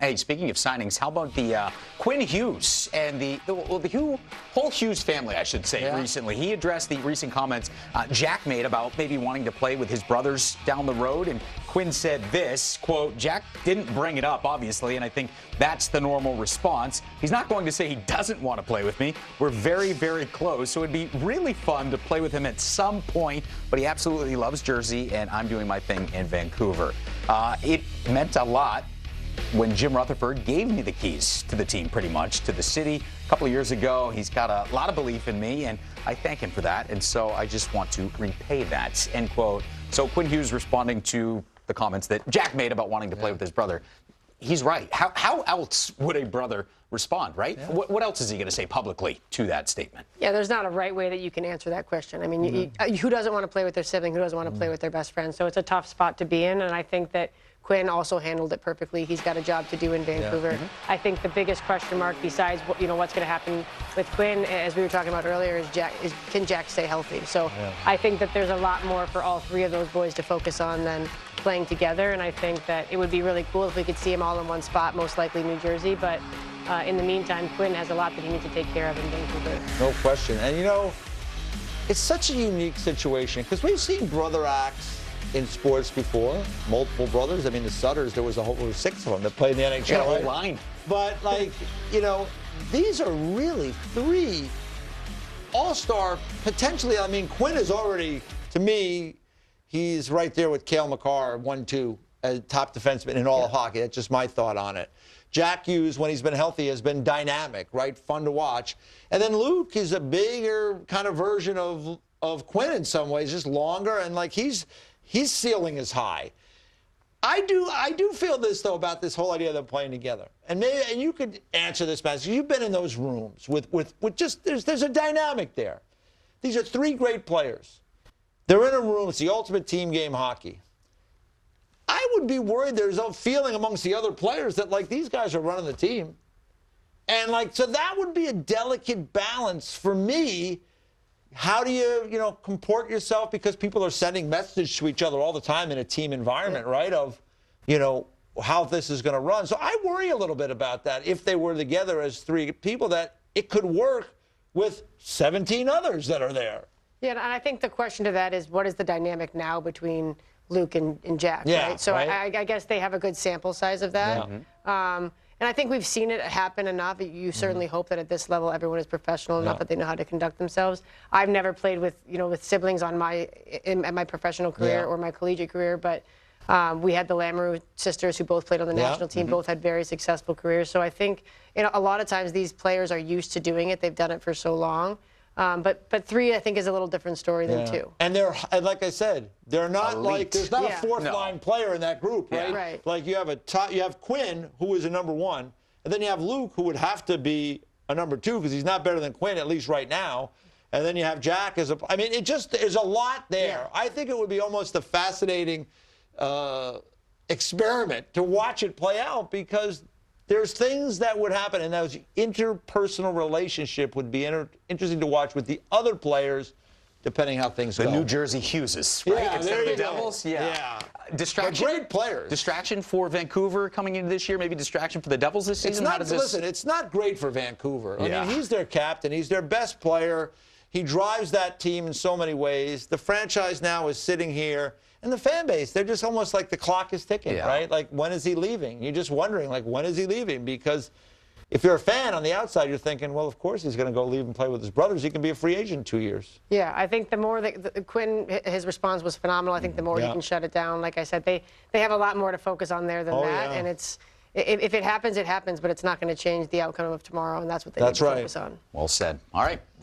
Hey, speaking of signings, how about the Quinn Hughes and the whole Hughes family, I should say, recently. He addressed the recent comments Jack made about maybe wanting to play with his brothers down the road, and Quinn said this, quote, Jack didn't bring it up, obviously, and I think that's the normal response. He's not going to say he doesn't want to play with me. We're very, very close, so it'd be really fun to play with him at some point, but he absolutely loves Jersey, and I'm doing my thing in Vancouver. It meant a lot when Jim Rutherford gave me the keys to the team, pretty much, to the city a couple of years ago. He's got a lot of belief in me, and I thank him for that, and so I just want to repay that, end quote. So Quinn Hughes responding to the comments that Jack made about wanting to play with his brother. He's right. How else would a brother respond, right? Yeah. What else is he going to say publicly to that statement? Yeah, there's not a right way that you can answer that question. I mean, who doesn't want to play with their sibling? Who doesn't want to play with their best friend? So it's a tough spot to be in, and I think that Quinn also handled it perfectly. He's got a job to do in Vancouver. Yeah. I think the biggest question mark, besides what's going to happen with Quinn, as we were talking about earlier, is can Jack stay healthy? So I think that there's a lot more for all three of those boys to focus on than playing together, and I think that it would be really cool if we could see them all in one spot, most likely New Jersey. But in the meantime, Quinn has a lot that he needs to take care of in Vancouver. No question. And it's such a unique situation because we've seen brother acts in sports before, multiple brothers. I mean, the Sutters, there was 6 of them that played in the NHL. Yeah, whole line. But, these are really 3 all-star potentially. I mean, Quinn is already, to me, he's right there with Cale Makar, 1-2, as top defenseman in all of hockey. That's just my thought on it. Jack Hughes, when he's been healthy, has been dynamic, right? Fun to watch. And then Luke is a bigger kind of version of Quinn in some ways, just longer, and his ceiling is high. I do feel this, though, about this whole idea of them playing together. And you could answer this, Matt. You've been in those rooms with just, there's a dynamic there. These are 3 great players. They're in a room. It's the ultimate team game hockey. I would be worried there's a feeling amongst the other players that, these guys are running the team. And, so that would be a delicate balance for me. How do you, comport yourself? Because people are sending messages to each other all the time in a team environment, right? Of, how this is going to run. So I worry a little bit about that. If they were together as 3 people, that it could work with 17 others that are there. Yeah, and I think the question to that is, what is the dynamic now between Luke and Jack, right? So I guess they have a good sample size of that. Yeah. And I think we've seen it happen enough. You certainly hope that at this level everyone is professional enough that they know how to conduct themselves. I've never played with siblings in my professional career or my collegiate career, but we had the Lamoureux sisters who both played on the national team. Both had very successful careers. So I think a lot of times these players are used to doing it. They've done it for so long. But 3, I think, is a little different story than 2. And like I said, they're not elite. There's not a 4th-line player in that group, right? Right. Like you have Quinn, who is a number 1, and then you have Luke, who would have to be a number 2 because he's not better than Quinn, at least right now. And then you have Jack there's a lot there. Yeah. I think it would be almost a fascinating experiment to watch it play out because there's things that would happen, and those interpersonal relationship would be interesting to watch with the other players, depending how things go. The New Jersey Hugheses, right? Yeah, Instead of the go. Devils? Yeah. Distraction. They're great players. Distraction for Vancouver coming into this year, maybe distraction for the Devils this season? Listen, it's not great for Vancouver. I mean, he's their captain. He's their best player. He drives that team in so many ways. The franchise now is sitting here. And the fan base, they're just almost like the clock is ticking, right? Like, when is he leaving? You're just wondering, when is he leaving? Because if you're a fan on the outside, you're thinking, well, of course he's going to go leave and play with his brothers. He can be a free agent in 2 years. Yeah, I think the more that Quinn, his response was phenomenal. I think the more he can shut it down. Like I said, they have a lot more to focus on there than that. Yeah. And if it happens, it happens, but it's not going to change the outcome of tomorrow, and that's what they need to focus on. Well said. All right.